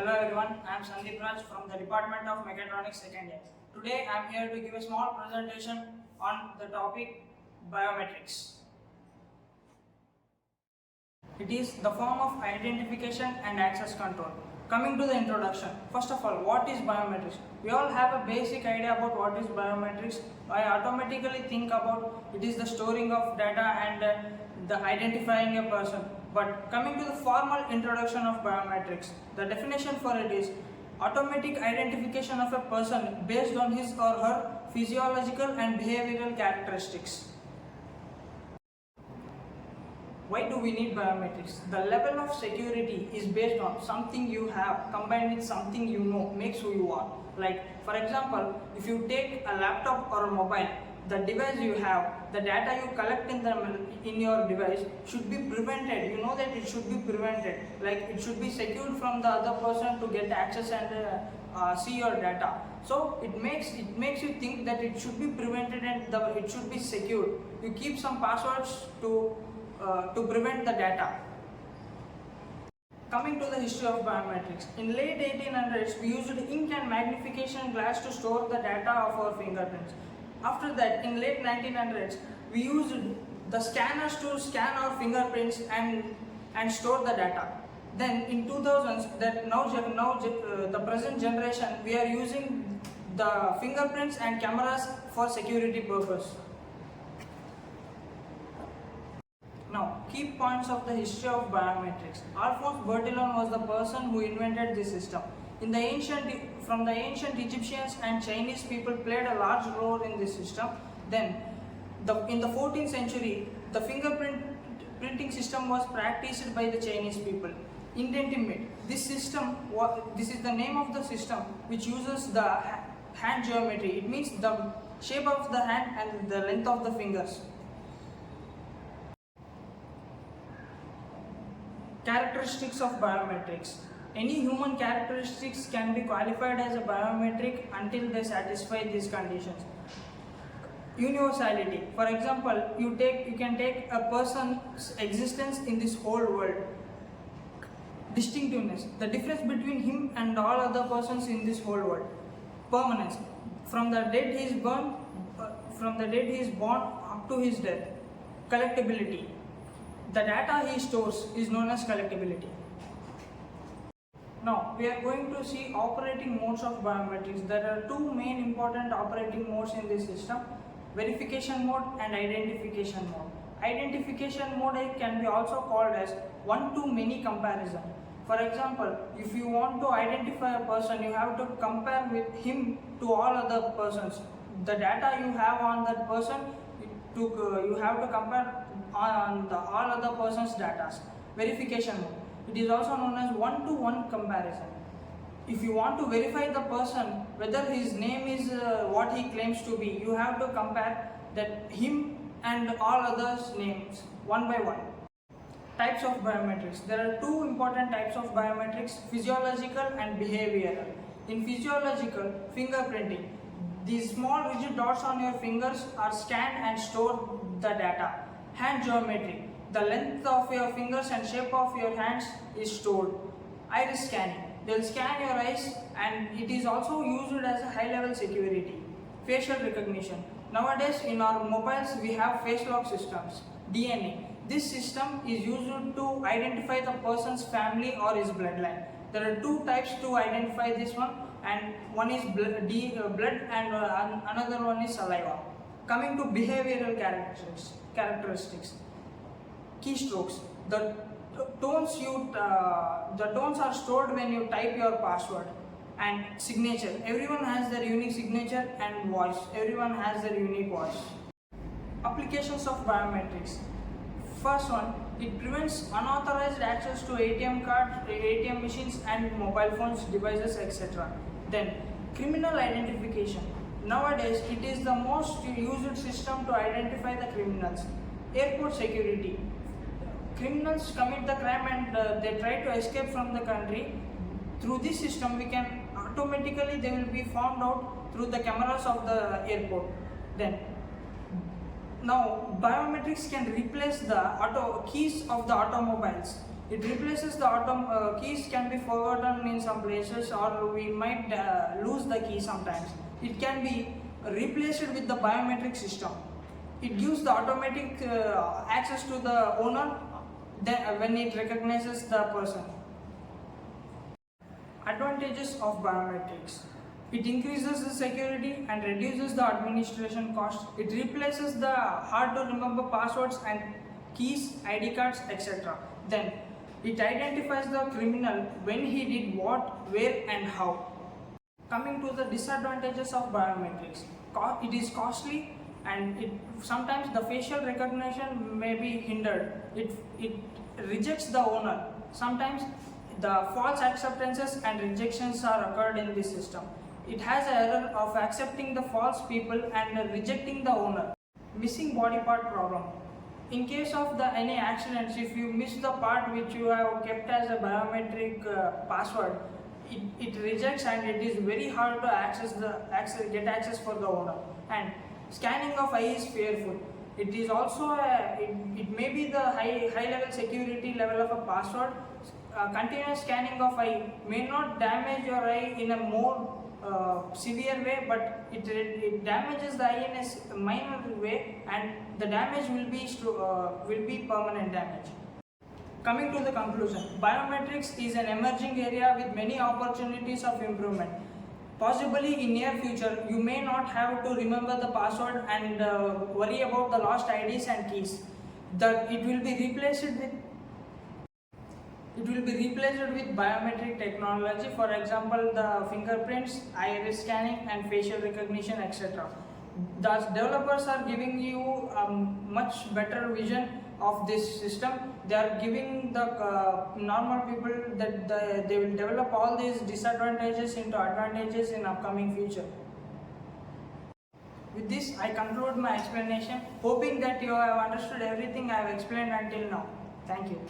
Hello everyone, I am Sandeep Raj from the Department of Mechatronics 2nd year. Today I am here to give a small presentation on the topic biometrics. It is the form of identification and access control. Coming to the introduction, first of all, what is biometrics? We all have a basic idea about what is biometrics. I automatically think about it is the storing of data and the identifying a person. But coming to the formal introduction of biometrics, the definition for it is automatic identification of a person based on his or her physiological and behavioral characteristics. Why do we need biometrics? The level of security is based on something you have combined with something you know makes who you are. Like for example, if you take a laptop or a mobile, the device you have, the data you collect in your device should be prevented. You know that it should be prevented. Like it should be secured from the other person to get access and see your data. So it makes you think that it should be prevented and it should be secured. You keep some passwords to prevent the data. Coming to the history of biometrics, in late 1800s we used ink and magnification glass to store the data of our fingerprints. After that, in late 1900s we used the scanners to scan our fingerprints and store the data. Then in 2000s, the present generation, we are using the fingerprints and cameras for security purpose. Now, key points of the history of biometrics. Alphonse Bertillon was the person who invented this system. From the ancient Egyptians and Chinese people played a large role in this system. Then, in the 14th century, the printing system was practiced by the Chinese people. Indentimate. This is the name of the system which uses the hand geometry. It means the shape of the hand and the length of the fingers. Characteristics of biometrics. Any human characteristics can be qualified as a biometric until they satisfy these conditions. Universality. For example, you can take a person's existence in this whole world. Distinctiveness. The difference between him and all other persons in this whole world. Permanence. From the date he is born up to his death. Collectability. The data he stores is known as collectability. Now, we are going to see operating modes of biometrics. There are two main important operating modes in this system: verification mode and identification mode. Identification mode can be also called as one-to-many comparison. For example, if you want to identify a person, you have to compare with him to all other persons. The data you have on that person, you have to compare on all other person's data. Verification mode. It is also known as one-to-one comparison. If you want to verify the person, whether his name is what he claims to be, you have to compare that him and all others' names one by one. Types of biometrics. There are two important types of biometrics: physiological and behavioral. In physiological, fingerprinting. These small rigid dots on your fingers are scanned and store the data. Hand geometry. The length of your fingers and shape of your hands is stored. Iris scanning. They will scan your eyes and it is also used as a high-level security. Facial recognition. Nowadays in our mobiles we have face lock systems. DNA. This system is used to identify the person's family or his bloodline. There are two types to identify this one, and one is blood and another one is saliva. Coming to behavioral characteristics. Keystrokes. The tones are stored when you type your password. And signature. Everyone has their unique signature, and voice. Everyone has their unique voice. Applications of biometrics. First one, it prevents unauthorized access to ATM cards, ATM machines and mobile phones, devices, etc. Then, criminal identification. Nowadays, it is the most used system to identify the criminals. Airport security. Criminals commit the crime and they try to escape from the country. Through this system, they will be found out through the cameras of the airport. Then, now biometrics can replace the keys of the automobiles. It replaces the keys can be forgotten in some places, or we might lose the key sometimes. It can be replaced with the biometric system. It gives the automatic access to the owner when it recognizes the person. Advantages of biometrics. It increases the security and reduces the administration cost. It replaces the hard to remember passwords and keys, ID cards, etc. Then it identifies the criminal when he did what, where and how. Coming to the disadvantages of biometrics. It is costly and sometimes the facial recognition may be hindered. It rejects the owner. Sometimes the false acceptances and rejections are occurred in this system. It has an error of accepting the false people and rejecting the owner. Missing body part problem. In case of any accidents, if you miss the part which you have kept as a biometric password, it rejects and it is very hard to get access for the owner. And scanning of eye is fearful. It is also it may be the high level security level of a password. Continuous scanning of eye may not damage your eye in a more severe way, but it damages the eye in a minor way, and the damage will be permanent damage. Coming to the conclusion, biometrics is an emerging area with many opportunities of improvement. Possibly in near future, you may not have to remember the password and worry about the lost IDs and keys. It will be replaced with biometric technology. For example, the fingerprints, iris scanning, and facial recognition, etc. The developers are giving you a much better vision of this system. They are giving the normal people that they will develop all these disadvantages into advantages in upcoming future. With this, I conclude my explanation, hoping that you have understood everything I have explained until now. Thank you.